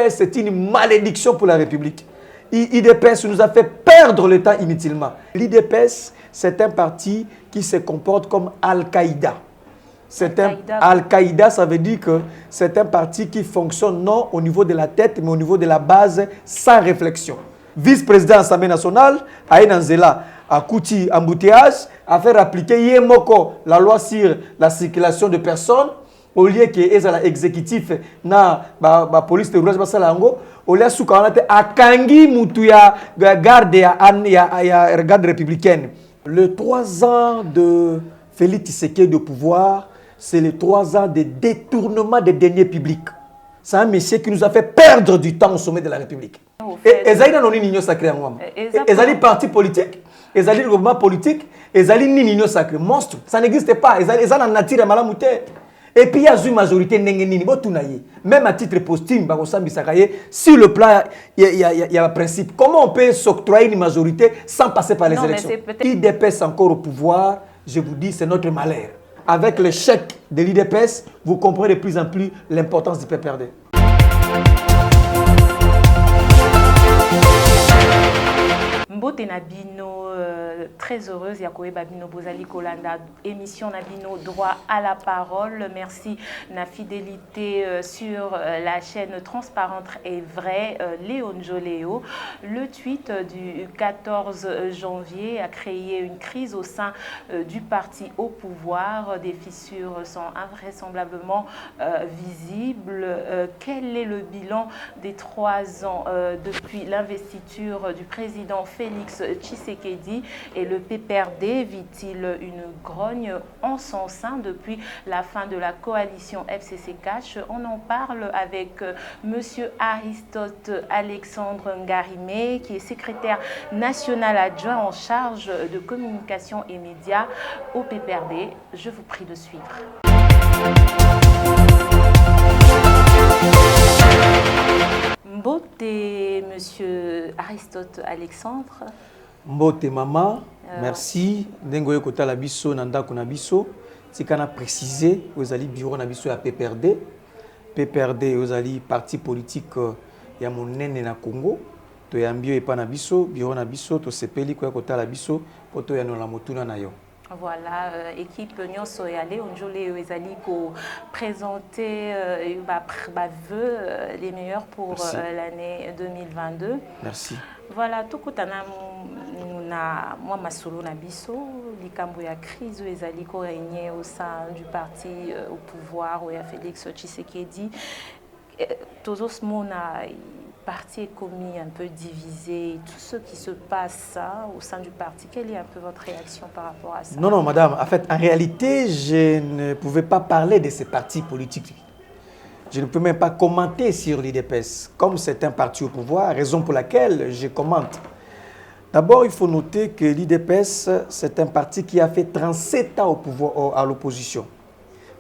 l'IDPS, c'est une malédiction pour la République. L'IDPS nous a fait perdre le temps inutilement. L'IDPS, c'est un parti qui se comporte comme Al-Qaïda. Al-Qaïda, ça veut dire que c'est un parti qui fonctionne non au niveau de la tête, mais au niveau de la base, sans réflexion. Vice-président de l'Assemblée nationale, Aïna Nzela, a Kouti embouteillage, a fait appliquer Yemoko, la loi sur la circulation de personnes, au lieu que l'exécutif na la police de rouge basalango, au lieu de a Kangi Moutuya, garde ya garde républicaine. Le 3 ans de Félix Tshisekedi au pouvoir, c'est les 3 ans de détournement des deniers publics. C'est un monsieur qui nous a fait perdre du temps au sommet de la République. Et Ezali n'a pas union sacrée en moi. Ezali parti politique, Ezali gouvernement politique, Ezali ni union sacrée. Monstre, ça n'existe pas. Ezali n'a nature malamouté. Et puis il y a une majorité n'engeni même à titre posthume, sur le plan il y a un principe. Comment on peut s'octroyer une majorité sans passer par les élections? L'IDPS encore au pouvoir, je vous dis, c'est notre malheur. Avec le chèque de l'IDPS, vous comprenez de plus en plus l'importance du PPRD. Mbote Nabino, très heureuse, Yakoé Babino Bozali Kolanda, émission Nabino, droit à la parole. Merci na fidélité sur la chaîne transparente et vraie, Léon Joléo. Le tweet du 14 janvier a créé une crise au sein du parti au pouvoir. Des fissures sont invraisemblablement visibles. Quel est le bilan des 3 ans depuis l'investiture du président Félix Tshisekedi et le PPRD vit-il une grogne en son sein depuis la fin de la coalition FCC Cash? On en parle avec Monsieur Aristote Alexandre Ngarimé, qui est secrétaire national adjoint en charge de communication et médias au PPRD. Je vous prie de suivre. Mbote, Monsieur Aristote Alexandre. Mbote Mama, merci. Nengoye kota la biso nanda kuna biso. Tikana préciser, vous allez bureau na biso ya PPRD. PPRD, vous allez parti politique ya monene na Congo. To ya mbio epa na biso, bureau na biso to sepeli ko kota la biso poto ya no la motuna na yo. Voilà, équipe Nyonso et Allé, on joue les alliés pour présenter les meilleurs pour l'année 2022. Merci. Voilà, tout le monde moi masolo na biso, likambo ya crise les alliés qui régné au sein du parti au pouvoir où il y a Félix Tshisekedi. Tous os mona parti est commis un peu divisé, tout ce qui se passe au sein du parti. Quelle est un peu votre réaction par rapport à ça? Non, madame. En fait, en réalité, je ne pouvais pas parler de ces partis politiques. Je ne peux même pas commenter sur l'IDPS. Comme c'est un parti au pouvoir, raison pour laquelle je commente. D'abord, il faut noter que l'IDPS, c'est un parti qui a fait 37 ans au pouvoir, à l'opposition.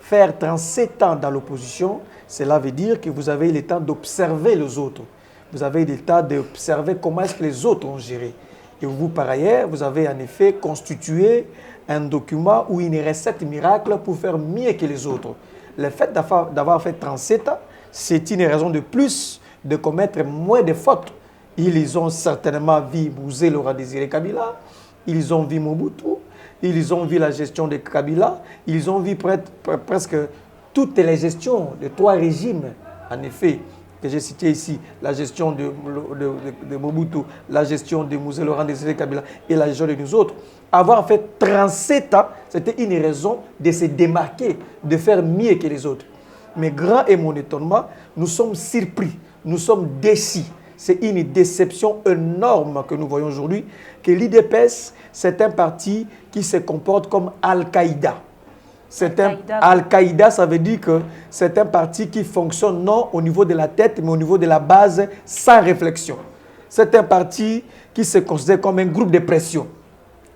Faire 37 ans dans l'opposition, cela veut dire que vous avez le temps d'observer les autres. Vous avez le temps d'observer comment est-ce que les autres ont géré. Et vous, par ailleurs, vous avez en effet constitué un document ou une recette miracle pour faire mieux que les autres. Le fait d'avoir fait 37 ans, c'est une raison de plus de commettre moins de fautes. Ils ont certainement vu Bouzé Laurent Désiré Kabila, ils ont vu Mobutu, ils ont vu la gestion de Kabila, ils ont vu presque toutes les gestions de 3 régimes, en effet, que j'ai cité ici, la gestion de Mobutu, la gestion de Mouzé Laurent Désiré Kabila et la gestion de nous autres. Avoir fait 37 ans, c'était une raison de se démarquer, de faire mieux que les autres. Mais grand est mon étonnement, nous sommes surpris, nous sommes déçus. C'est une déception énorme que nous voyons aujourd'hui, que l'IDPS, c'est un parti qui se comporte comme Al-Qaïda. Al-Qaïda, ça veut dire que c'est un parti qui fonctionne non au niveau de la tête, mais au niveau de la base, sans réflexion. C'est un parti qui se considère comme un groupe de pression.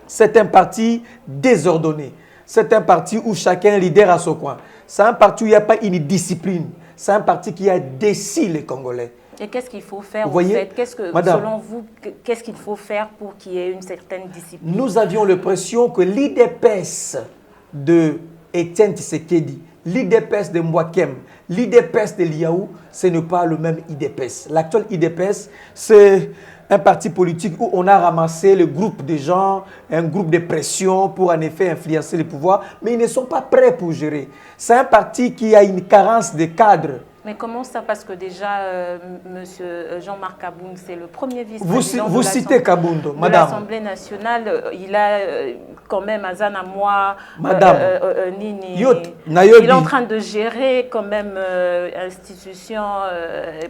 C'est un parti désordonné. C'est un parti où chacun est leader à son coin. C'est un parti où il n'y a pas une discipline. C'est un parti qui a déçu les Congolais. Et qu'est-ce qu'il faut faire, vous voyez, selon vous, qu'est-ce qu'il faut faire pour qu'il y ait une certaine discipline? Nous avions l'impression que l'IDPS de Etienne Tshisekedi, l'IDPS de Mwakem, l'IDPS de Liaou, ce n'est pas le même IDPS. L'actuel IDPS, c'est un parti politique où on a ramassé le groupe de gens, un groupe de pression pour en effet influencer le pouvoir, mais ils ne sont pas prêts pour gérer. C'est un parti qui a une carence de cadres. Mais comment ça? Parce que déjà, monsieur Jean-Marc Kabound, c'est le premier vice-président vous citez Kabound, madame. De l'Assemblée nationale. Il a quand même Azana moi, madame. Nini. Il est en train de gérer quand même institution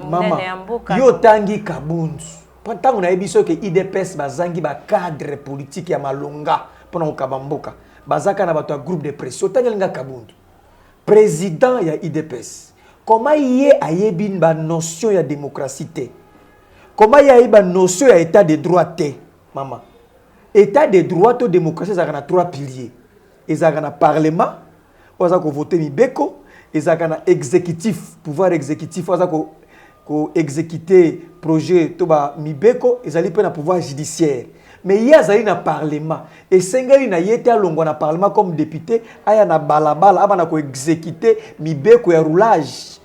Maman, yo tangi Kabound. Tant qu'on a dit que IDPS bazangi ba cadre politique ya malonga pendant Kabamboka. Bazaka na bato groupe de pression. Tangi nga Kabound. Président ya IDPS. Comment y a une notion de démocratie? Comment y a une notion d'état de droit? Maman. État de droit ou démocratie, il y a 3 piliers. Il y a un parlement, il y a voter Mibeko, il y a un exécutif, pouvoir exécutif, il y a exécuter projet Mibeko, il y a un pouvoir judiciaire. Mais il y a un parlement. Et si il y a un parlement comme député, il y a un balabala, il y a exécuter Mibeko et roulage.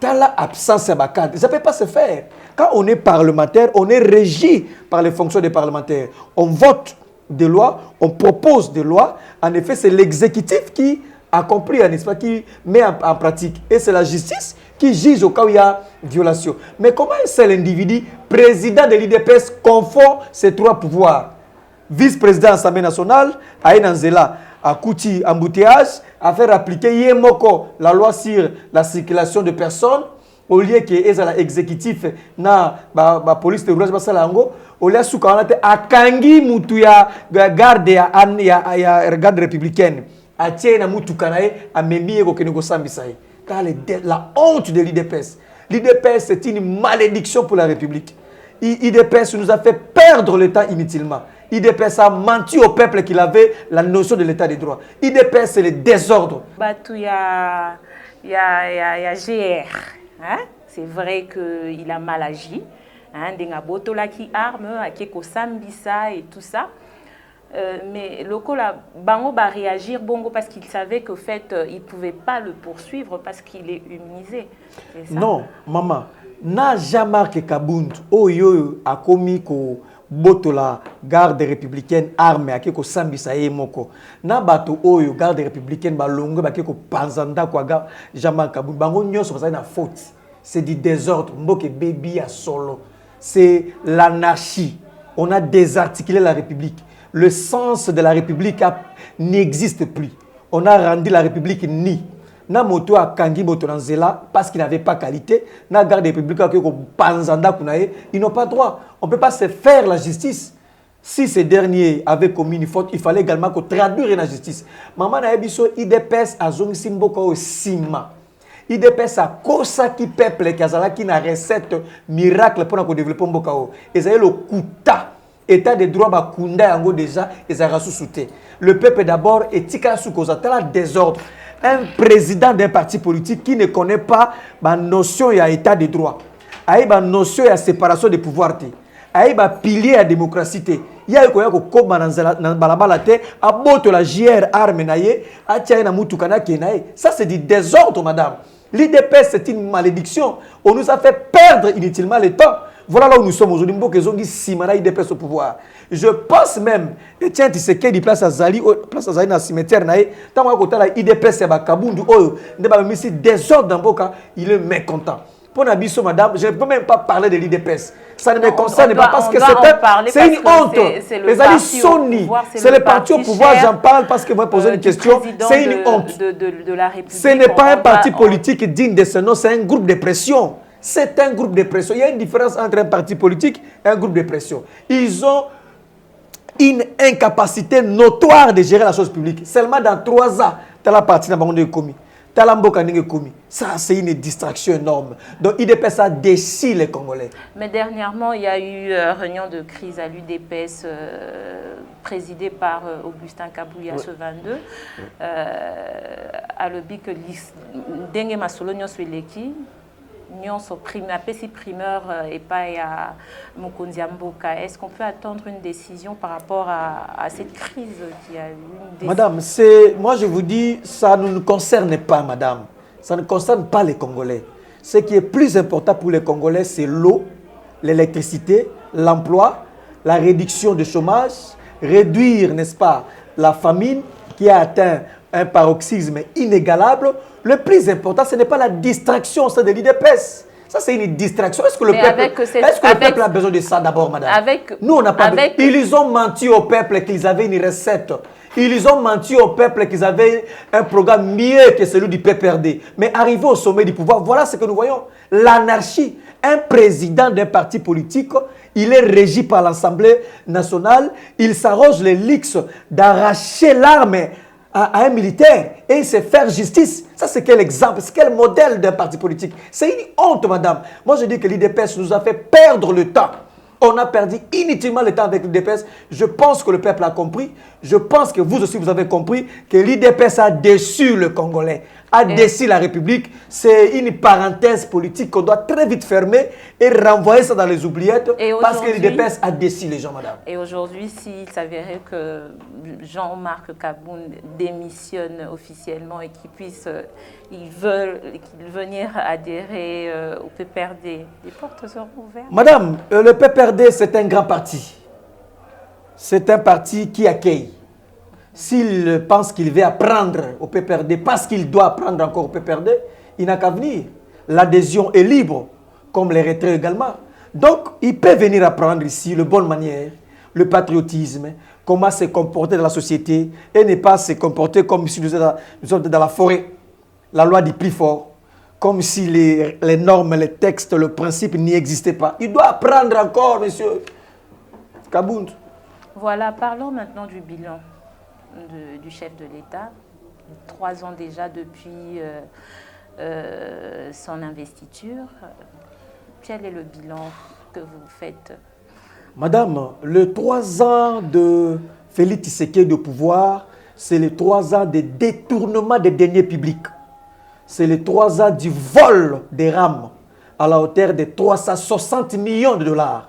Dans l'absence de cadre, ça ne peut pas se faire. Quand on est parlementaire, on est régi par les fonctions des parlementaires. On vote des lois, on propose des lois. En effet, c'est l'exécutif qui accomplit, n'est-ce pas, qui met en pratique. Et c'est la justice qui juge au cas où il y a violation. Mais comment un seul individu, président de l'IDPS, confond ces 3 pouvoirs? Vice-président de l'Assemblée nationale, Aïna Nzela, à Kouti, embouteillage, à faire appliquer Yemoko, la loi sur la circulation de personnes, au lieu que les exécutifs na la police de roulage basalango, au lieu de à Kangi Moutuya, garde ya garde républicaine, à Tiena Moutukanae, à Memie Gokenego Sambisaï. La honte de l'IDPS. L'IDPS, c'est une malédiction pour la République. L'IDPS nous a fait perdre le temps inutilement. IDPS a menti au peuple qu'il avait la notion de l'état des droits. IDPS, c'est le désordre. Il y a GR. Hein? C'est vrai qu'il a mal agi. Denga Botola qui arme, Akeko Sambisa et tout ça. Mais Lokola Bango va réagir bongo parce qu'il savait qu'au fait, il ne pouvait pas le poursuivre parce qu'il est immunisé. Non, maman, n'a jamais que Kabound, Oyo a commis ko Botola garde républicaine armée Akeko Sambisa et Moko. Na bato Oyo garde républicaine balongo Akeko Panzanda kwa jamais Kabound. Bango nyos ça na faute. C'est du désordre. Mboke baby à solo. C'est l'anarchie. On a désarticulé la République. Le sens de la République n'existe plus. On a rendu la République nue. Na moto a Kangi Botonanzela parce qu'il n'avait pas qualité. Na garde républicaine qui Panzanda Kunae, ils n'ont pas droit. On ne peut pas se faire la justice. Si ces derniers avaient commis une faute, il fallait également qu'on traduise la justice. Maman na ebiso IDPS a zongi simboka au sima. IDPS a kosa qui peuple qui a qui na recette miracle pour développer mbokao. Et ça est le kuta. État de droit bakunda yango déjà et a sous-souté. Le peuple d'abord est tika sous cause de désordre. Un président d'un parti politique qui ne connaît pas la notion de état de droit. Il y a une notion de séparation des pouvoirs. Il y a un pilier de la démocratie. Il y a un la JR arme ça c'est du désordre, madame. L'IDPS c'est une malédiction. On nous a fait perdre inutilement le temps. Voilà là où nous sommes aujourd'hui. IDPS au pouvoir. Je pense même, et tiens, tu sais qu'il y a place à Zali dans le cimetière, tant que l'IDPS c'est Kabound, désordre dans Boka, il est mécontent. Pour Nabiso, madame, je ne peux même pas parler de l'IDPS. Ça ne me concerne pas parce que c'est une honte. Les alliés Sony, c'est le parti au pouvoir, j'en parle parce que moi, poser une question, c'est une honte. Ce n'est pas un parti politique digne de ce nom, c'est un groupe de pression. C'est un groupe de pression. Il y a une différence entre un parti politique et un groupe de pression. Ils ont une incapacité notoire de gérer la chose publique. Seulement dans 3 ans, tu as la partie de commis. Ça, c'est une distraction énorme. Donc, l'IDPS a déçu les Congolais. Mais dernièrement, il y a eu une réunion de crise à l'UDPS présidée par Augustin Kabouya ce 22. À l'objet que Dengue Masolonio Sweleki, nyonso primeur et pas à Mokonzi Mboka. Est-ce qu'on peut attendre une décision par rapport à cette crise qui a eu Madame, moi je vous dis, ça ne nous concerne pas, madame. Ça ne concerne pas les Congolais. Ce qui est plus important pour les Congolais, c'est l'eau, l'électricité, l'emploi, la réduction du chômage, réduire, n'est-ce pas, la famine qui a atteint un paroxysme inégalable. Le plus important, ce n'est pas la distraction au sein de l'IDPS. Ça, c'est une distraction. Est-ce que le peuple a besoin de ça d'abord, madame? Nous, on n'a pas besoin. Ils ont menti au peuple qu'ils avaient une recette. Ils ont menti au peuple qu'ils avaient un programme mieux que celui du PPRD. Mais arrivé au sommet du pouvoir, voilà ce que nous voyons. L'anarchie. Un président d'un parti politique, il est régi par l'Assemblée nationale. Il s'arroge les luxes d'arracher l'arme à un militaire et il sait faire justice. Ça, c'est quel exemple, c'est quel modèle d'un parti politique? C'est une honte, madame. Moi, je dis que l'IDPS nous a fait perdre le temps. On a perdu inutilement le temps avec l'IDPS. Je pense que le peuple a compris. Je pense que vous aussi, vous avez compris que l'IDPS a déçu le Congolais, a déçu la République. C'est une parenthèse politique qu'on doit très vite fermer et renvoyer ça dans les oubliettes parce que l'IDPS a déçu les gens, madame. Et aujourd'hui, s'il s'avérait que Jean-Marc Kabound démissionne officiellement et qu'il puisse venir adhérer au PPRD, les portes seront ouvertes? Madame, le PPRD, c'est un grand parti. C'est un parti qui accueille. S'il pense qu'il veut apprendre au PPRD, parce qu'il doit apprendre encore au PPRD, il n'a qu'à venir. L'adhésion est libre, comme les retraits également. Donc, il peut venir apprendre ici le bonne manière, le patriotisme, comment se comporter dans la société et ne pas se comporter comme si nous sommes dans la forêt. La loi dit plus fort, comme si les normes, les textes, le principe n'y existaient pas. Il doit apprendre encore, monsieur Kabound. Voilà, parlons maintenant du bilan du chef de l'État. 3 ans déjà depuis son investiture. Quel est le bilan que vous faites? Madame, les 3 ans de Félix Tshisekedi au pouvoir, c'est les 3 ans de détournement des deniers publics. C'est les 3 ans du vol des rames à la hauteur de 360 millions de dollars.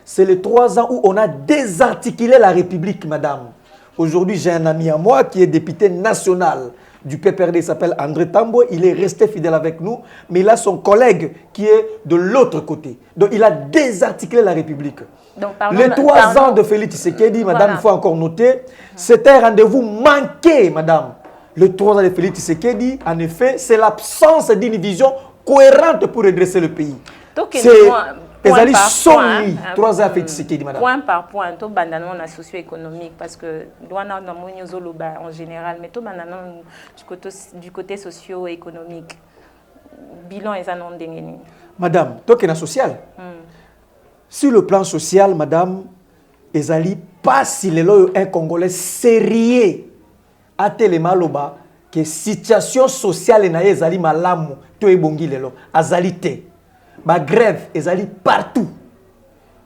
C'est les 3 ans où on a désarticulé la République, madame. Aujourd'hui, j'ai un ami à moi qui est député national du PPRD, il s'appelle André Tambo. Il est resté fidèle avec nous, mais il a son collègue qui est de l'autre côté. Donc, il a désarticulé la République. Donc, les 3 ans de Félix Tshisekedi, madame, il faut encore noter, c'est un rendez-vous manqué, madame. Les 3 ans de Félix Tshisekedi, en effet, c'est l'absence d'une vision cohérente pour redresser le pays. Point par point, tout bandanon na socio-économique parce que en général, mais tout bandanon du côté socio-économique. Bilan est un nom d'engagement. Madame, toi qui es social. Sur le plan social, madame, ezali pas si un Congolais sérieux a tellement loba que situation sociale na ezali malamu to ebongi lelo azali te. Ba grève ezali partout.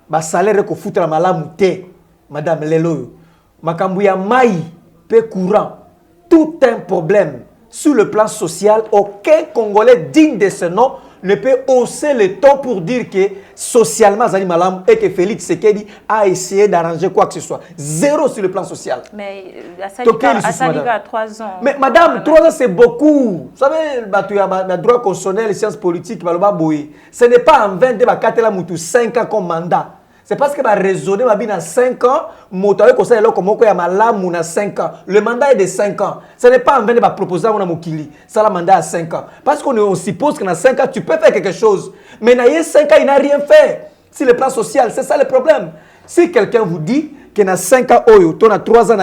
Ba salaire ko futra malamu te. Madame lelo. Makambu ya mai pe courant. Tout un problème sur le plan social. Aucun Congolais digne de ce nom ne peut hausser le ton pour dire que socialement Zali Malam et que Félix Tshisekedi a essayé d'arranger quoi que ce soit. 0 sur le plan social. Mais à 3 ans. Mais madame, 3 ans c'est beaucoup. Vous savez, le droit constitutionnel, les sciences politiques, ce n'est pas en 20 ans, 5 ans comme mandat. C'est parce que va raisonner dans 5 ans, le 5 ans. Le mandat est de 5 ans. Ce n'est pas en train de proposer à Mokili. Ça, le mandat à 5 ans. Parce qu'on suppose que dans 5 ans, tu peux faire quelque chose. Mais dans 5 ans, il n'a rien fait. Sur le plan social, c'est ça le problème. Si quelqu'un vous dit que dans 5 ans, tu as 3 ans,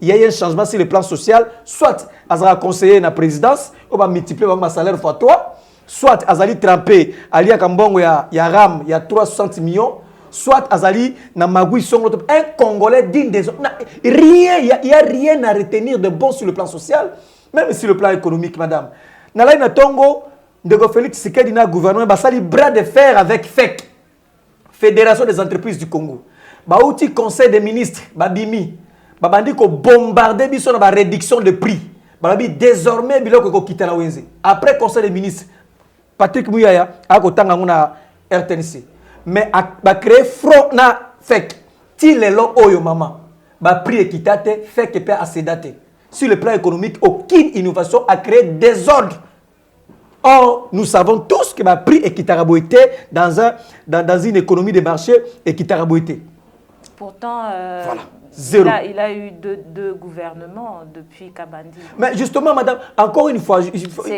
il y a un changement sur le plan social, soit il va conseiller la présidence, on va multiplier le salaire fois 3, soit il va tremper, il y a RAM, il y a 360 millions. Soit Azali, Namagui, un Congolais digne des autres. Rien, il n'y a rien à retenir de bon sur le plan social, même sur le plan économique, madame. Nalai Natongo, Ndego Félix Tshisekedi na gouvernement, basali bras de fer avec FEC, Fédération des entreprises du Congo. Baouti conseil des ministres, Babimi, Babandi ko bombarder biso na ba réduction de prix. Babi désormais biloko ko quitter la Wenze. Après conseil des ministres, Patrick Mouyaya a kotanga nguna RTNC. Mais a créé front na fake. Ti lelo oyo mama. Ba prix équité fake pe acédaté. Sur le plan économique, aucune innovation a créé désordre. Or, nous savons tous que ma prix est kitaraboité dans une économie de marché et kitaraboité. Pourtant, voilà. Zéro. Il a eu deux gouvernements depuis Kabandi. Mais justement, madame, encore une fois...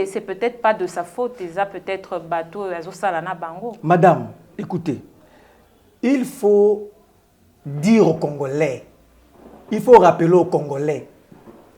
C'est peut-être pas de sa faute, il a peut-être bateau Salana Bango. Madame, écoutez, il faut dire aux Congolais, il faut rappeler aux Congolais,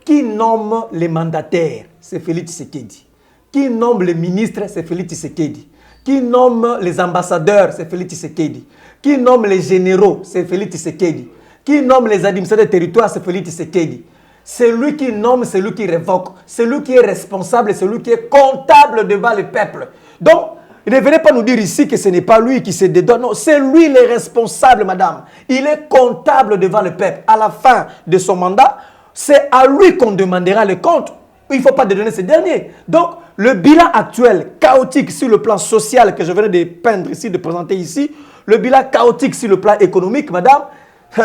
qui nomme les mandataires, c'est Félix Tshisekedi. Qui nomme les ministres, c'est Félix Tshisekedi. Qui nomme les ambassadeurs, c'est Félix Tshisekedi. Qui nomme les généraux, c'est Félix Tshisekedi. Qui nomme les administrateurs de territoire, c'est Félix Tshisekedi. C'est lui qui nomme, c'est lui qui révoque. C'est lui qui est responsable, c'est lui qui est comptable devant le peuple. Donc, ne venez pas nous dire ici que ce n'est pas lui qui se dédonne. Non, c'est lui le responsable, madame. Il est comptable devant le peuple. À la fin de son mandat, c'est à lui qu'on demandera le compte. Il ne faut pas dédonner ces derniers. Donc, le bilan actuel, chaotique sur le plan social que je venais de peindre ici, de présenter ici, le bilan chaotique sur le plan économique, madame,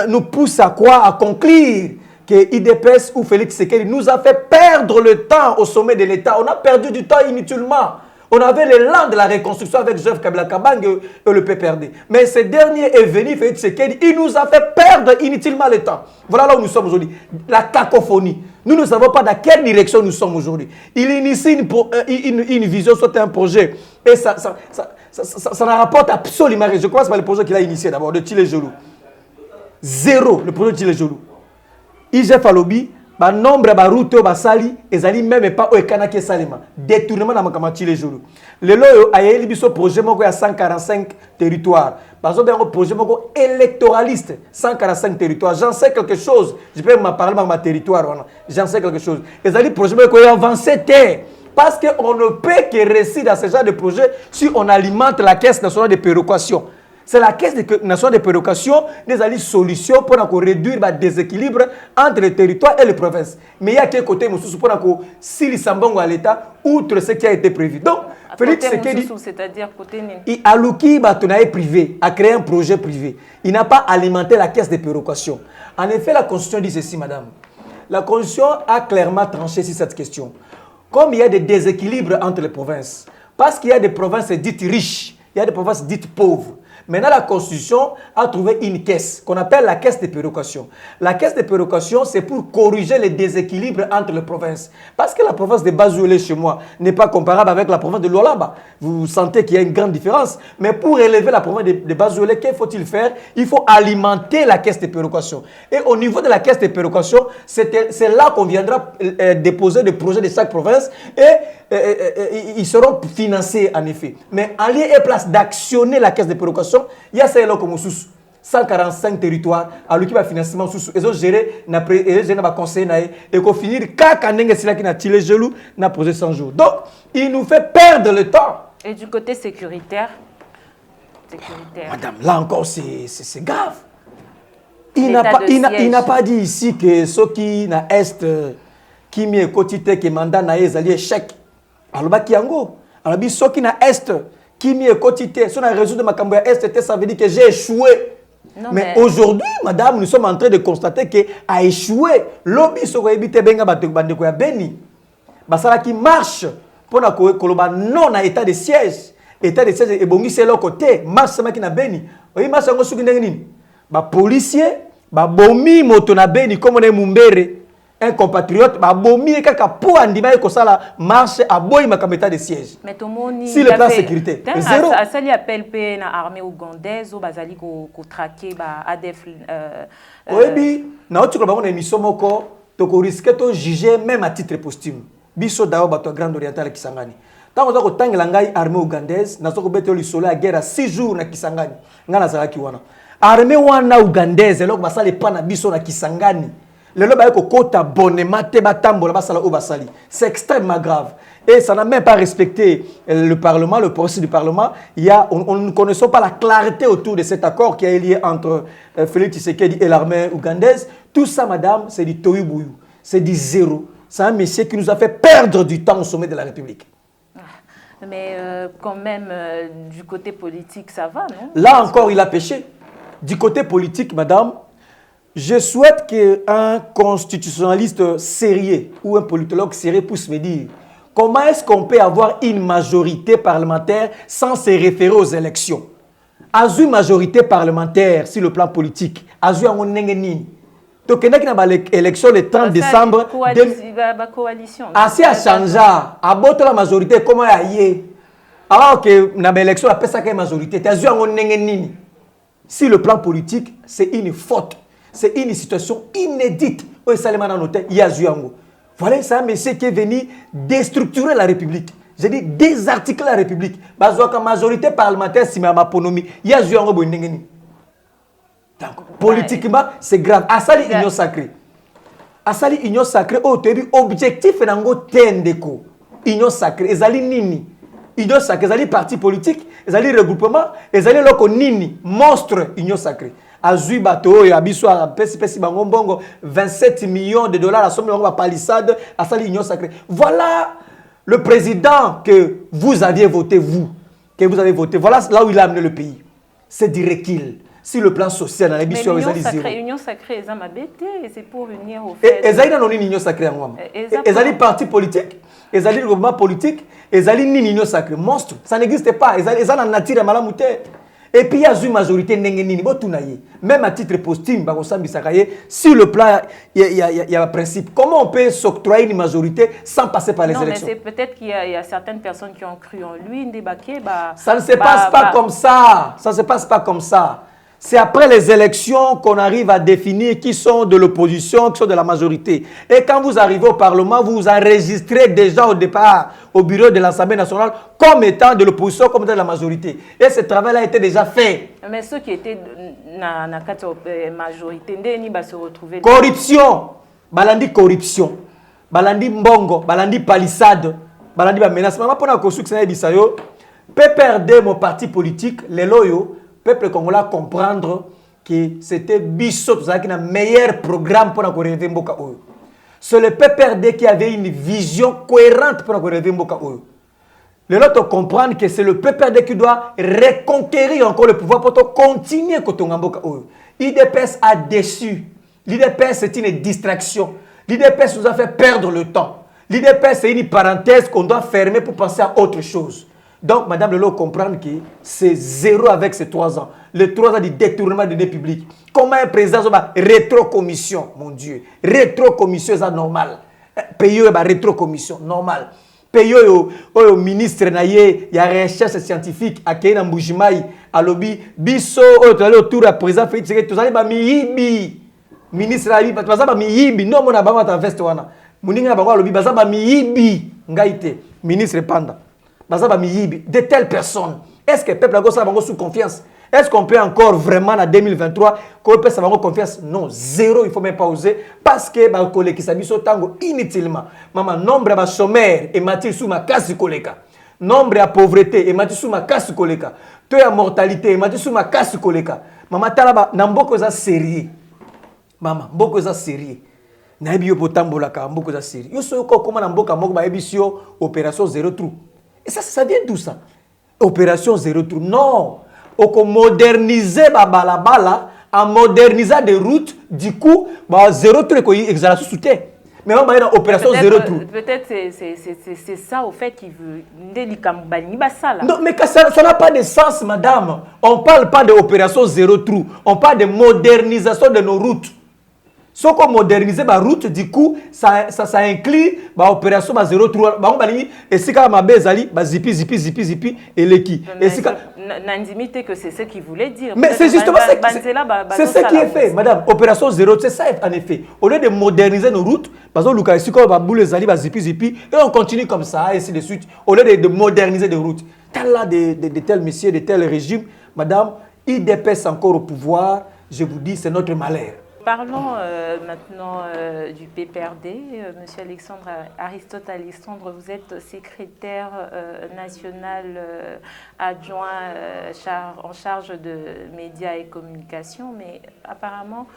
nous pousse à quoi? À conclure que IDPS ou Félix Tshisekedi nous a fait perdre le temps au sommet de l'État. On a perdu du temps inutilement. On avait l'élan de la reconstruction avec Joseph Kabila Kabang et le PPRD. Mais ce dernier est venu, Félix Tshisekedi, il nous a fait perdre inutilement le temps. Voilà là où nous sommes aujourd'hui. La cacophonie. Nous ne savons pas dans quelle direction nous sommes aujourd'hui. Il initie une vision, soit un projet. Et ça ne rapporte absolument rien. Je crois que c'est le projet qu'il a initié d'abord, de Tchilé Jolou. Zéro, le projet de Tchilé Jolou. IGF Alobi, ba nombre ba route ba sali ezali même pas au kanaki salima détournement na makama Tchilé Jolou. Le loyo ayeli biso projet moko ya 145 territoires. Par exemple un projet moko électoraliste 145 territoires. J'en sais quelque chose. Je peux m'en parler de ma territoire. J'en sais quelque chose. Ezali projet moko ya avancé terre. Parce qu'on ne peut que réussir dans ce genre de projet si on alimente la caisse nationale de péréquation. C'est la caisse nationale de péréquation des solutions pour réduire le déséquilibre entre les territoires et les provinces. Mais il y a quel côté pour si l'Issambongo à l'État, outre ce qui a été prévu. Donc, Félix Tshisekedi, c'est-à-dire côté Alouki Batonaye privé a créé un projet privé. Il n'a pas alimenté la caisse de péréquation. En effet, la Constitution dit ceci, madame. La Constitution a clairement tranché sur cette question. Comme il y a des déséquilibres entre les provinces, parce qu'il y a des provinces dites riches, il y a des provinces dites pauvres. Maintenant, la Constitution a trouvé une caisse qu'on appelle la caisse de péréquation. La caisse de péréquation, c'est pour corriger les déséquilibres entre les provinces. Parce que la province de Bazouélé, chez moi, n'est pas comparable avec la province de Lualaba. Vous sentez qu'il y a une grande différence. Mais pour élever la province de Bazouélé, qu'est-ce qu'il faut faire? Il faut alimenter la caisse de péréquation. Et au niveau de la caisse de péréquation, c'est là qu'on viendra déposer des projets de chaque province et ils seront financés en effet. Mais en lieu et place d'actionner la caisse de péréquation, il y a celle-là comme 145 territoires, à qui va financement sous ils ont géré na conseil et qu'on finir quand c'est qui n'a tiré gelou n'a posé 100 jours. Donc, il nous fait perdre le temps. Et du côté sécuritaire, madame, là encore c'est grave. Il n'a pas dit ici que ceux qui na est qui mi quotidien que mandat na ezali échec. Alors ba kiango, alors bi ceux qui na est qui m'y est quotidien, si on a résolu de ma cambouille est, ça veut dire que j'ai échoué. Non, mais aujourd'hui, madame, nous sommes en train de constater qu'elle a échoué. Lobby sur éviter benga bande ko ya beni. Basala qui marche pour na koloba non à état de siège. État de siège et bongi c'est l'autre côté, marche sama qui na beni. Oui, marche ngo suki ndengini. Ba policier, ba bomi moto na beni comme on est mumbere. Un compatriote ba bomi e kaka pour andima ko sala marche à boy makameta de siège. Mais tomoni si le plan sécurité zéro a sali appel pe na armée ougandaise o bazali ko traquer ba ADF oui na otu ko ba on émission moko to ko risquer to juger même à titre posthume biso dawo bato Grande Orientale Kisangani tango za ko tangela ngai armée ougandaise na soko beto li solo à guerre à 6 jours na Kisangani ngana za ki wana armée wana ougandaise loko basale pa na biso na Kisangani. Le loba est kota bonnement te batambola basala o basali. C'est extrêmement grave. Et ça n'a même pas respecté le Parlement, le processus du Parlement. On ne connaissait pas la clarté autour de cet accord qui est lié entre Félix Tshisekedi et l'armée ougandaise. Tout ça, madame, c'est du tohu bouyou. C'est du zéro. C'est un monsieur qui nous a fait perdre du temps au sommet de la République. Mais quand même, du côté politique, ça va, non? Là encore, il a péché. Du côté politique, madame, je souhaite qu'un constitutionnaliste sérieux ou un politologue sérieux puisse me dire comment est-ce qu'on peut avoir une majorité parlementaire sans se référer aux élections. Azu majorité parlementaire sur le plan politique. Azu en nengeni. Donc, il y a une élection le 30 décembre. Coalition. Assez à changer. À botte la majorité, comment y est? Alors que dans l'élection, on appelle ça une majorité. Azu en nengeni. Sur le plan politique, c'est une faute. C'est une situation inédite. Voilà, c'est un monsieur qui est venu déstructurer la République. J'ai dit désarticuler la République. Parce que la majorité parlementaire, si ma ponomie, il y a un donc, politiquement, c'est grave. Asali union sacrée. Asali union sacrée, au début, objectif est d'engo union sacrée. Ezali nini. Union sacrée, ezali parti politique, ezali regroupement, ezali loko nini. Monstre union sacrée. Azui bateau et abiso à pesi bango bongo 27 millions de dollars à somme de palissade à Sali Union Sacrée. Voilà le président que vous aviez voté, vous. Que vous avez voté. Voilà là où il a amené le pays. C'est direct qu'il. Sur le plan social, dans l'émission, mais l'union sacrée, c'est pour venir au fait. Et dans l'union sacrée, ils ont parti politique, ils ont le gouvernement politique, ils ont l'union sacrée. Monstre, ça n'existe pas. Ils ont la nature à malamouté. Et puis il y a une majorité même à titre posthume, sur le plan, il y a un principe. Comment on peut s'octroyer une majorité sans passer par les élections? Mais c'est peut-être qu'il y a certaines personnes qui ont cru en lui, ça ne se passe pas comme ça. Ça ne se passe pas comme ça. C'est après les élections qu'on arrive à définir qui sont de l'opposition, qui sont de la majorité. Et quand vous arrivez au Parlement, vous vous enregistrez déjà au départ au bureau de l'Assemblée nationale comme étant de l'opposition, comme étant de la majorité. Et ce travail a été déjà fait. Mais ceux qui étaient dans la majorité, ils se retrouver... Corruption. Balandi corruption. Balandi mbongo. Balandi palissade. Balandi menace. Maman, pour la construction, PPRD, mon parti politique, les loyaux, peuple congolais comprendre que c'était Bissot qui a un meilleur programme pour relever Mboka Oyo. C'est le PPRD qui avait une vision cohérente pour relever Mboka Oyo. Les autres comprendre que c'est le PPRD qui doit reconquérir encore le pouvoir pour continuer à Mboka Oyo. L'IDPS a déçu. L'IDPS c'est une distraction. L'IDPS nous a fait perdre le temps. L'IDPS c'est une parenthèse qu'on doit fermer pour passer à autre chose. Donc, Madame Lelo comprendre que c'est zéro avec ces 3 ans. Les 3 ans du détournement de deniers publics. Comment un président a rétro-commission, mon Dieu. Rétro-commission, c'est normal. Pays a rétro-commission, normal. Pays au ministre, il y a recherche scientifique, à Kéna Mboujimaï, à l'Obi, Bisso, autour du président Félix Tshisekedi, tout ça, il y a Miyibi. Ministre, il y a Miyibi. Non, mon abama ta veste wana. Mouninga bango l'Obi, il y a Miyibi. Ngaïte, ministre Panda. De telles personnes. Est-ce que le peuple a sous confiance? Est-ce qu'on peut encore vraiment en 2023 qu'on peut avoir confiance? Non, zéro, il ne faut même pas oser. Parce que les collègues qui s'habillent tango inutilement. Maman, nombre de chômeurs et matière sous ma casse collègue. Nombre de pauvreté et matière sous ma casse collègue. Taux de mortalité et matière sous ma casse collègue. Maman, talaba, n'amboko za sérieux. Maman, beaucoup za sérieux. Naibio potambolaka, beaucoup za sérieux. Yo so comment n'amboka moko ba ebisio opération zéro trou. Et ça vient d'où ça? Opération zéro trou. Non. On moderniser balabala, en modernisant des routes, du coup, zéro trou est exaltation sous terre. Mais on va dans opération zéro trou. Peut-être c'est ça au fait qu'il veut. Non, mais ça n'a pas de sens, madame. On ne parle pas d'opération zéro trou. On parle de modernisation de nos routes. Si on modernise la route, du coup, ça inclut l'opération zéro trou. Et si on a zipi, et l'équipe. N'intimité que c'est ce qu'il voulait dire. Mais c'est justement c'est ce qui est fait, madame. Opération zéro, c'est ça en effet. Au lieu de moderniser nos routes, par exemple, et on continue comme ça, et ainsi de suite. Au lieu de moderniser des routes. De tels messieurs, de tels régimes, madame, IDPS encore au pouvoir, je vous dis, c'est notre malheur. Parlons maintenant du PPRD. Monsieur Alexandre, Aristote Alexandre, vous êtes secrétaire national adjoint en charge de médias et communication, mais apparemment,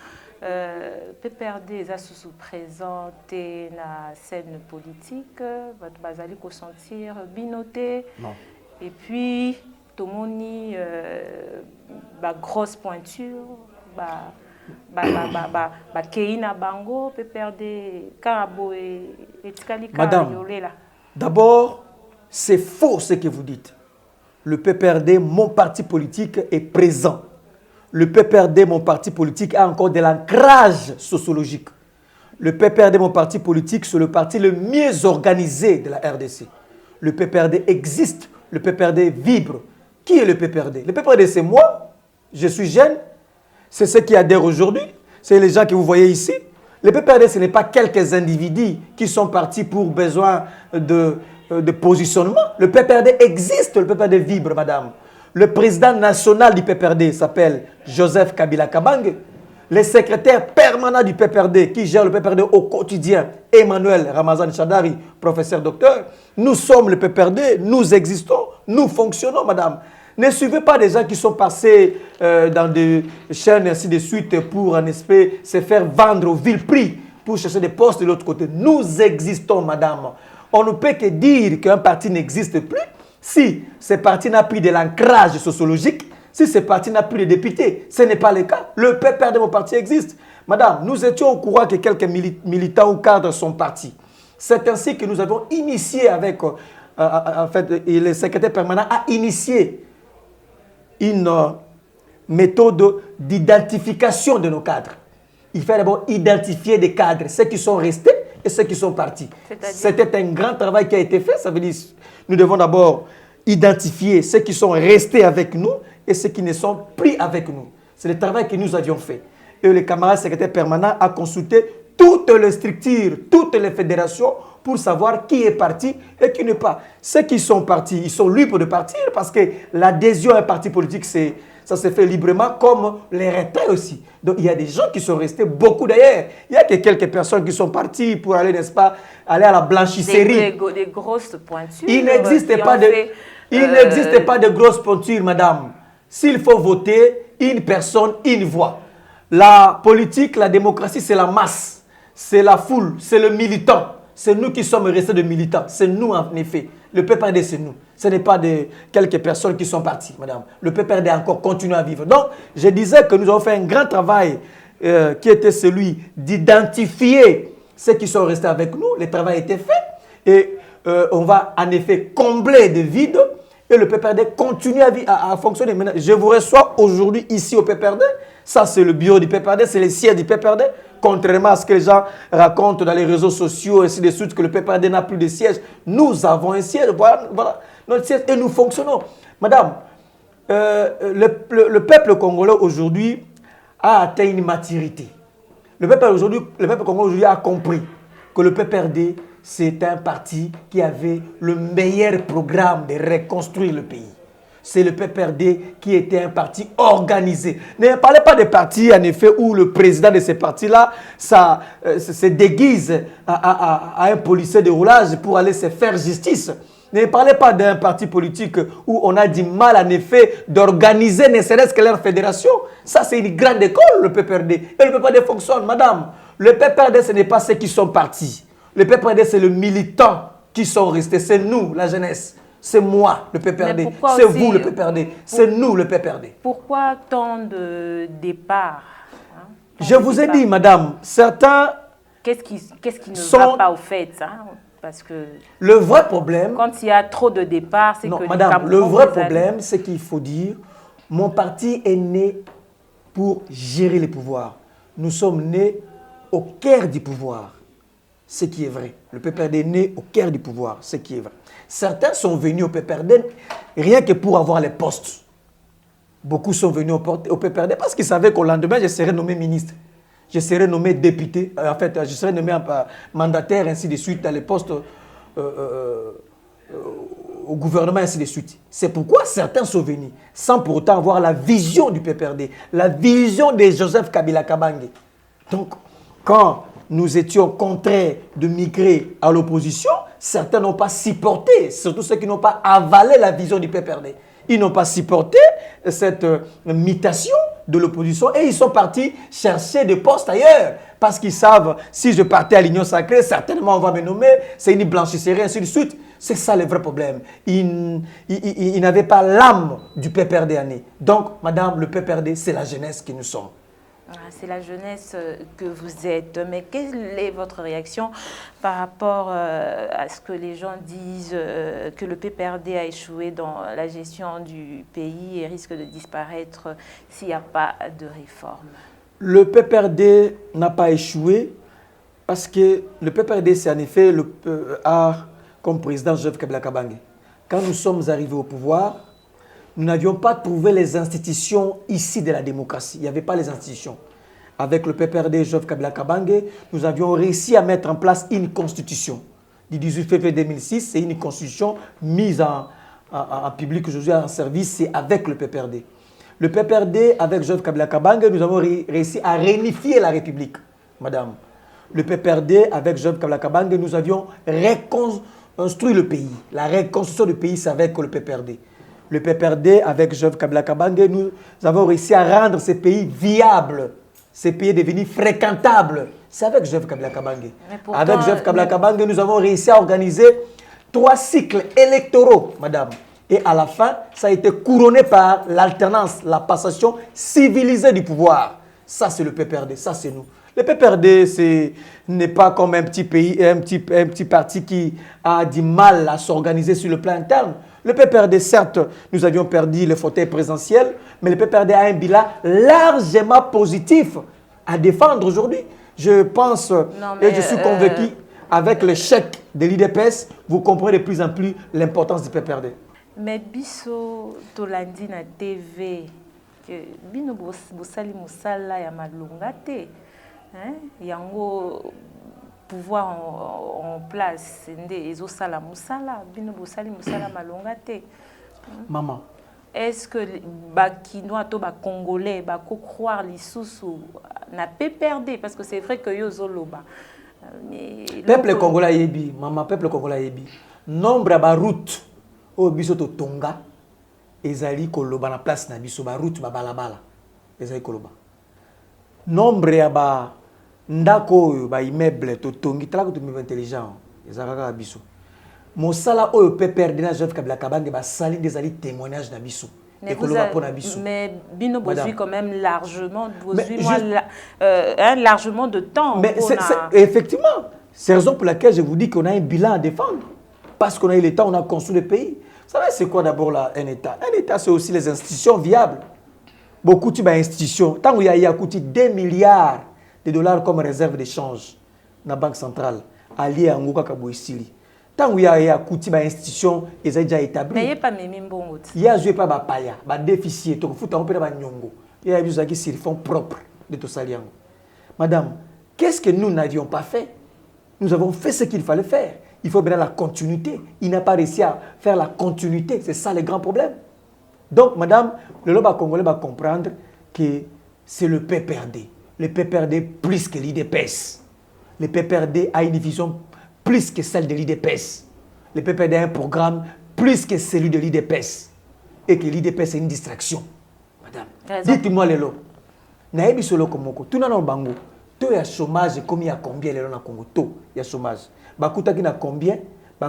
PPRD est sous-présenté dans la scène politique, votre basali ko sentir binoté, et puis Tomoni, grosse pointure, Keina Bango, PPRD, Karabo et Tikali. Madame, d'abord, c'est faux ce que vous dites. Le PPRD, mon parti politique, est présent. Le PPRD, mon parti politique, a encore de l'ancrage sociologique. Le PPRD, mon parti politique, c'est le parti le mieux organisé de la RDC. Le PPRD existe, le PPRD vibre. Qui est le PPRD? Le PPRD, c'est moi, je suis jeune. C'est ceux qui adhèrent aujourd'hui, c'est les gens que vous voyez ici. Le PPRD, ce n'est pas quelques individus qui sont partis pour besoin de positionnement. Le PPRD existe, le PPRD vibre, madame. Le président national du PPRD s'appelle Joseph Kabila Kabange. Le secrétaire permanent du PPRD qui gère le PPRD au quotidien, Emmanuel Ramazan Chadari, professeur docteur. Nous sommes le PPRD, nous existons, nous fonctionnons, madame. Ne suivez pas des gens qui sont passés dans des chaînes ainsi de suite pour en espèce se faire vendre au vil prix pour chercher des postes de l'autre côté. Nous existons, madame. On ne peut que dire qu'un parti n'existe plus si ce parti n'a plus de l'ancrage sociologique, si ce parti n'a plus de députés. Ce n'est pas le cas. Le PPRD de mon parti existe. Madame, nous étions au courant que quelques militants ou cadres sont partis. C'est ainsi que nous avons initié avec, en fait, le secrétaire permanent a initié une méthode d'identification de nos cadres. Il faut d'abord identifier des cadres, ceux qui sont restés et ceux qui sont partis. C'était un grand travail qui a été fait. Ça veut dire nous devons d'abord identifier ceux qui sont restés avec nous et ceux qui ne sont plus avec nous. C'est le travail que nous avions fait. Et le camarade secrétaire permanent a consulté toutes les structures, toutes les fédérations pour savoir qui est parti et qui n'est pas. Ceux qui sont partis, ils sont libres de partir parce que l'adhésion à un parti politique, ça se fait librement comme les retraits aussi. Donc il y a des gens qui sont restés, beaucoup d'ailleurs. Il y a que quelques personnes qui sont parties pour aller, n'est-ce pas, aller à la blanchisserie. Des grosses pointures. Il n'existe pas de grosses pointures, madame. S'il faut voter, une personne, une voix. La politique, la démocratie, c'est la masse. C'est la foule, c'est le militant. C'est nous qui sommes restés de militants. C'est nous, en effet. Le PPRD, c'est nous. Ce n'est pas de quelques personnes qui sont parties, madame. Le PPRD a encore continué à vivre. Donc, je disais que nous avons fait un grand travail qui était celui d'identifier ceux qui sont restés avec nous. Le travail a été fait. Et on va, en effet, combler des vides. Et le PPRD continue à fonctionner. Maintenant, je vous reçois aujourd'hui ici au PPRD. Ça, c'est le bureau du PPRD, c'est le siège du PPRD. Contrairement à ce que les gens racontent dans les réseaux sociaux, ainsi de suite, que le PPRD n'a plus de siège. Nous avons un siège, voilà notre siège, et nous fonctionnons. Madame, le peuple congolais aujourd'hui a atteint une maturité. Le peuple congolais aujourd'hui a compris que le PPRD, c'est un parti qui avait le meilleur programme de reconstruire le pays. C'est le PPRD qui était un parti organisé. Ne parlez pas de partis, en effet, où le président de ces partis-là se déguise à un policier de roulage pour aller se faire justice. Ne parlez pas d'un parti politique où on a du mal, en effet, d'organiser ne serait-ce que leur fédération. Ça, c'est une grande école, le PPRD. Et le PPRD fonctionne, madame. Le PPRD, ce n'est pas ceux qui sont partis. Le PPRD, c'est le militant qui sont restés. C'est nous, la jeunesse. C'est moi, le PPRD. C'est vous, le PPRD. C'est nous, le PPRD. Pourquoi tant de départs, Je vous ai dit, madame, certains... Qu'est-ce qui ne va pas au fait, parce que le vrai problème... Quand il y a trop de départs, c'est que... Non, madame, le vrai problème, c'est qu'il faut dire, mon parti est né pour gérer les pouvoirs. Nous sommes nés au cœur du pouvoir. Ce qui est vrai. Le PPRD est né au cœur du pouvoir. Ce qui est vrai. Certains sont venus au PPRD rien que pour avoir les postes. Beaucoup sont venus au PPRD parce qu'ils savaient qu'au lendemain, je serais nommé ministre. Je serais nommé député. En fait, je serais nommé mandataire, ainsi de suite, dans les postes au gouvernement, ainsi de suite. C'est pourquoi certains sont venus, sans pour autant avoir la vision du PPRD, la vision de Joseph Kabila Kabange. Donc, quand nous étions contraints de migrer à l'opposition, certains n'ont pas supporté, surtout ceux qui n'ont pas avalé la vision du PPRD. Ils n'ont pas supporté cette mutation de l'opposition et ils sont partis chercher des postes ailleurs. Parce qu'ils savent, si je partais à l'Union sacrée, certainement on va me nommer, c'est une blanchisserie, ainsi de suite. C'est ça le vrai problème. Ils n'avaient pas l'âme du PPRD. Donc, madame, le PPRD, c'est la jeunesse que nous sommes. C'est la jeunesse que vous êtes. Mais quelle est votre réaction par rapport à ce que les gens disent que le PPRD a échoué dans la gestion du pays et risque de disparaître s'il n'y a pas de réforme? Le PPRD n'a pas échoué parce que le PPRD, c'est en effet comme président Joseph Kabila Kabange. Quand nous sommes arrivés au pouvoir, nous n'avions pas trouvé les institutions ici de la démocratie. Il n'y avait pas les institutions. Avec le PPRD Joseph Kabila Kabange, nous avions réussi à mettre en place une constitution. Du 18 février 2006, c'est une constitution mise en public aujourd'hui en service, c'est avec le PPRD. Le PPRD, avec Joseph Kabila Kabange, nous avons réussi à réunifier la République, madame. Le PPRD, avec Joseph Kabila Kabange, nous avions reconstruit le pays. La reconstruction du pays, c'est avec le PPRD. Le PPRD, avec Joseph Kabila Kabange, nous avons réussi à rendre ces pays viables, ces pays devenus fréquentables. C'est avec Joseph Kabila Kabange. Avec Joseph Kabila Kabange, nous avons réussi à organiser 3 cycles électoraux, madame. Et à la fin, ça a été couronné par l'alternance, la passation civilisée du pouvoir. Ça, c'est le PPRD, ça, c'est nous. Le PPRD n'est pas comme un petit pays, un petit parti qui a du mal à s'organiser sur le plan interne. Le PPRD, certes, nous avions perdu le fauteuil présidentiel, mais le PPRD a un bilan largement positif à défendre aujourd'hui. Je pense et je suis convaincu, avec l'échec de l'IDPS, vous comprenez de plus en plus l'importance du PPRD. Mais biso tolandi na TV que bino bosali musala ya malunga te, hein, yango pouvoir en place nde ezosala musala bino bosali musala malunga te. Maman, est-ce que bakinois to ba congolais ba ko croire lisusu na PPRD parce que c'est vrai que yo zoloba mais peuple congolais yebi, maman, peuple congolais yebi, nombre ba route o biso to tonga ezali koloba na place na biso ba route ba balabala ezali koloba nombre ya ba ndako oyo ba immeuble to tongi tala ko to intelligent ezaka ka biso mosala oyo PPRD na Joseph Kabila Kabange ba sali ezali témoignage na biso mais bino bozui quand même largement largement de temps mais effectivement c'est raison pour laquelle je vous dis qu'on a un bilan à défendre parce qu'on a eu le temps, on a construit le pays. Vous savez, c'est quoi d'abord un État? Un État, c'est aussi les institutions viables. Beaucoup d'institutions. Tant qu'il y a coûté 2 milliards de dollars comme réserve d'échange dans la Banque centrale, alliée à Ngoka Kaboïsili. Tant qu'il y a coûté des institutions, ils ont déjà établi. Mais il n'y a pas de même il y a joué pas de paya, de déficit, il faut un peu de nyongo. Il y a besoin de fonds propres de tout ça. Madame, qu'est-ce que nous n'avions pas fait? Nous avons fait ce qu'il fallait faire. Il faut bien la continuité. Il n'a pas réussi à faire la continuité. C'est ça le grand problème. Donc, madame, le lobby congolais va comprendre que c'est le PPRD. Le PPRD plus que l'IDPS. Le PPRD a une vision plus que celle de l'IDPS. Le PPRD a un programme plus que celui de l'IDPS. Et que l'IDPS est une distraction. Madame, dites-moi les lots. Naebi solo komoko. Tout dans le bango. Tout y a chômage comme il y a combien les lots dans le Congo? Tout il y a chômage. Bakuta qui n'a combien?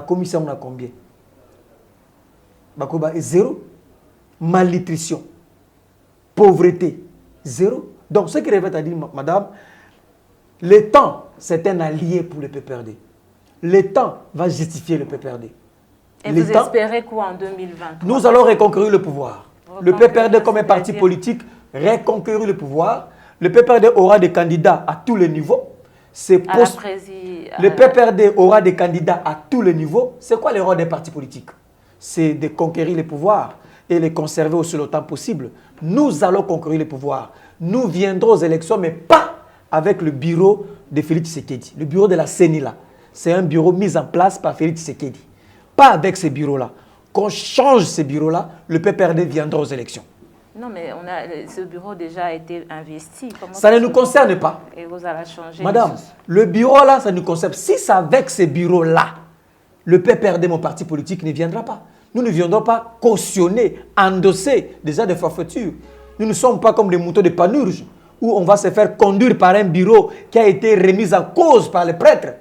Commission n'a combien? Bakuba 0. Malnutrition. Pauvreté. 0. Donc ce qui revient à dire, madame, le temps, c'est un allié pour le PPRD. Le temps va justifier le PPRD. Et vous espérez quoi en 2020? Nous allons reconquérir le pouvoir. Le PPRD comme un parti politique reconquérir le pouvoir. Le PPRD aura des candidats à tous les niveaux. Le PPRD aura des candidats à tous les niveaux. C'est quoi le rôle des partis politiques? C'est de conquérir les pouvoirs et les conserver aussi le temps possible. Nous allons conquérir les pouvoirs. Nous viendrons aux élections, mais pas avec le bureau de Félix Tshisekedi. Le bureau de la CENI là. C'est un bureau mis en place par Félix Tshisekedi. Pas avec ce bureau-là. Qu'on change ce bureau-là, le PPRD viendra aux élections. Non, mais ce bureau déjà a été investi. Ça ne nous concerne pas. Et vous allez changer. Madame, le bureau là, ça nous concerne. Si c'est avec ce bureau-là, le PPRD, mon parti politique, ne viendra pas. Nous ne viendrons pas cautionner, endosser déjà des forfaitures. Nous ne sommes pas comme des moutons de panurge où on va se faire conduire par un bureau qui a été remis en cause par les prêtres,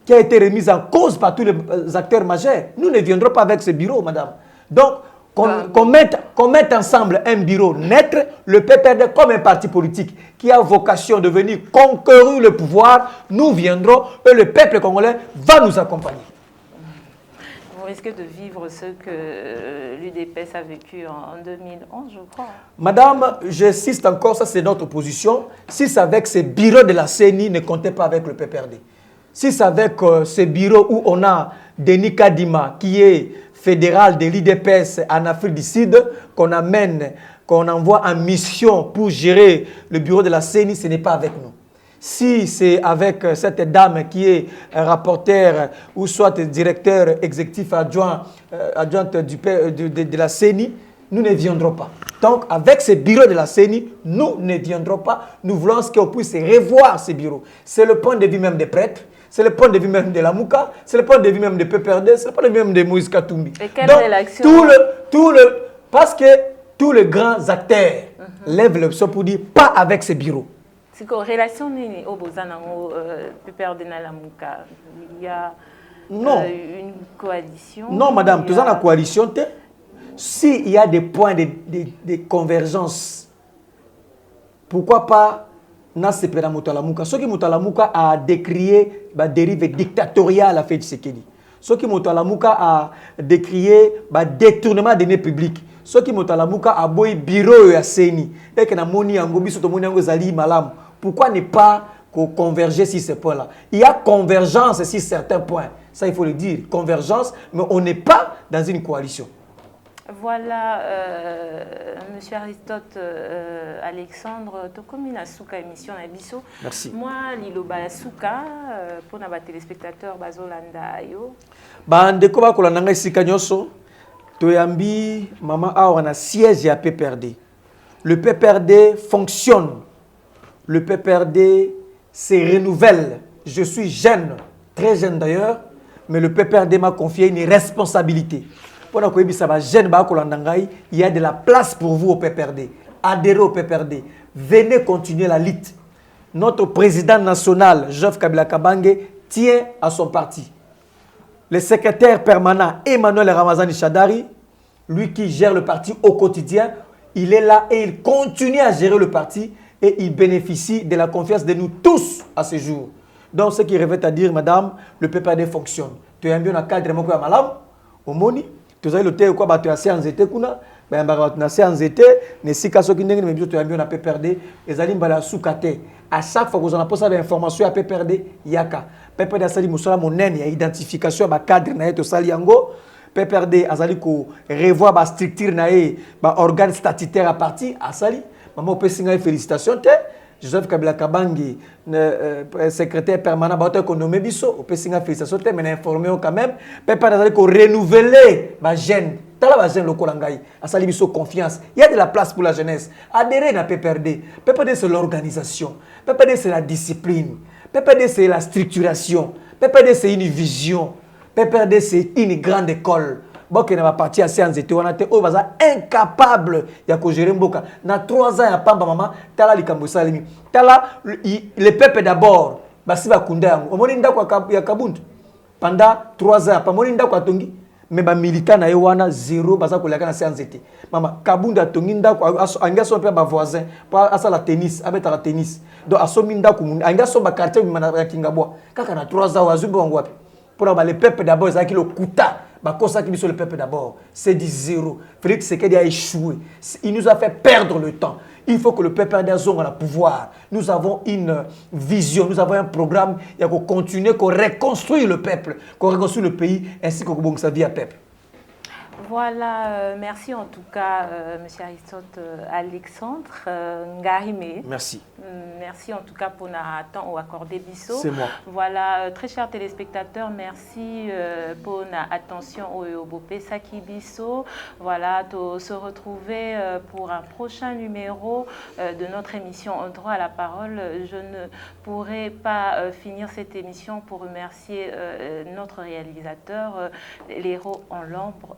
qui a été remis en cause par tous les acteurs majeurs. Nous ne viendrons pas avec ce bureau, madame. Donc, qu'on mette ensemble un bureau naître, le PPRD comme un parti politique qui a vocation de venir conquérir le pouvoir, nous viendrons et le peuple congolais va nous accompagner. Vous risquez de vivre ce que l'UDPS a vécu en 2011, je crois. Madame, j'insiste encore, ça c'est notre position. Si c'est avec ces bureaux de la CENI, ne comptez pas avec le PPRD. Si c'est avec ces bureaux où on a Denis Kadima, qui est fédéral de l'UDPS en Afrique du Sud, qu'on amène, qu'on envoie en mission pour gérer le bureau de la CENI, ce n'est pas avec nous. Si c'est avec cette dame qui est rapporteur ou soit directeur exécutif adjointe de la CENI, nous ne viendrons pas. Donc, avec ce bureau de la CENI, nous ne viendrons pas. Nous voulons qu'on puisse revoir ces bureaux. C'est le point de vue même des prêtres, c'est le point de vue même de la Mouka, c'est le point de vue même de PPRD, c'est le point de vue même de Moïse Katumbi. Et quelle est l'action? Parce que tous les grands acteurs lèvent le son pour dire pas avec ces bureaux. C'est qu'en relation au PPRD na la Mouka, il y a une coalition. Non, madame, tout ça dans la coalition, s'il y a des points de convergence, pourquoi pas na sepera Mutalamuka? Ce qui Mutalamuka a décrié la dérive dictatoriale à fait de Tshisekedi. Ce qui Mutalamuka a décrié le détournement des deniers publics. Ce qui Mutalamuka a boy bureau à Seni. Et que na moni angobi soto moni ango zali malam. Pourquoi ne pas converger sur ces points-là? Il y a convergence sur certains points. Ça, il faut le dire. Convergence, mais on n'est pas dans une coalition. Voilà, Monsieur Aristote Alexandre, Tokomina Souka émission Abisso. Merci. Moi, Lilo Souka, pour nos téléspectateurs, Bazolanda Yo. Bandeko ba kolanda sika nyoso, toyambi mama awa na siège à PPRD. Le PPRD fonctionne. Le PPRD se renouvelle. Je suis jeune, très jeune d'ailleurs, mais le PPRD m'a confié une responsabilité. Il y a de la place pour vous au PPRD. Adhérez au PPRD. Venez continuer la lutte. Notre président national, Joseph Kabila Kabange, tient à son parti. Le secrétaire permanent, Emmanuel Ramazani Chadari, lui qui gère le parti au quotidien, il est là et il continue à gérer le parti et il bénéficie de la confiance de nous tous à ce jour. Donc, ce qui revient à dire, madame, le PPRD fonctionne. Tu es un bien cadre, mon malam, au moni. Tu as le thé ou quoi, tu as séance été kuna, ben tu as séance été, ne si kaso ki ndenge mais tu as bien na PPRD, les alim bala soukate. À chaque fois que vous en posez des informations à PPRD, yaka. PPRD asali musala monen ya identification ba cadre na to sali yango. PPRD azali ko revoir ba structure na ba organe statutaire à parti asali. Maman pesinga félicitations te. Joseph Kabila Kabangi, secrétaire permanent de l'économie biso, au Pessinga félicitations, mais informé quand même, PPRD ko renouveler ma jeune, tala ma jeune lokolangai, a sali biso confiance. Il y a de la place pour la jeunesse. Adhérer à PPRD. PPRD c'est l'organisation. PPRD c'est la discipline. PPRD c'est la structuration. PPRD c'est une vision. PPRD c'est une grande école. Bon, qui n'a parti à séance de on a été incapable de gérer Mboka. Dans 3 ans, il y a pas maman, tala li kambo salimi. Tala le peuple d'abord. Basi ba kunda. O moni ndako ya Kabundu. Pendant 3 ans, pas moni ndako atongi. Mais ba militant na yewana 0 basa ko laka na séance de. Mama Kabundu atongi ndako anga so pe ba voisin pour asala tennis, abeta la tennis. Donc asomi ndako anga so ba quartier mana kingabwa. Kaka na 3 ans wazubi wangu wapi. Pour le peuple d'abord, ça qui le coûta. Bakosa qui sur le peuple d'abord, c'est du 0. Félix Tshisekedi a échoué. Il nous a fait perdre le temps. Il faut que le peuple ait le pouvoir. Nous avons une vision, nous avons un programme. Il faut continuer, qu'on reconstruise le peuple, qu'on reconstruise le pays, ainsi que sa vie à peuple. Voilà, merci en tout cas, M. Aristote Alexandre Ngarime. Merci. Merci en tout cas pour notre temps accordé Bissot. C'est moi. Voilà, très chers téléspectateurs, merci pour notre attention au Bopé Saki Bissot. Voilà, de se retrouver pour un prochain numéro de notre émission En droit à la parole. Je ne pourrai pas finir cette émission pour remercier notre réalisateur, l'héros en l'ombre.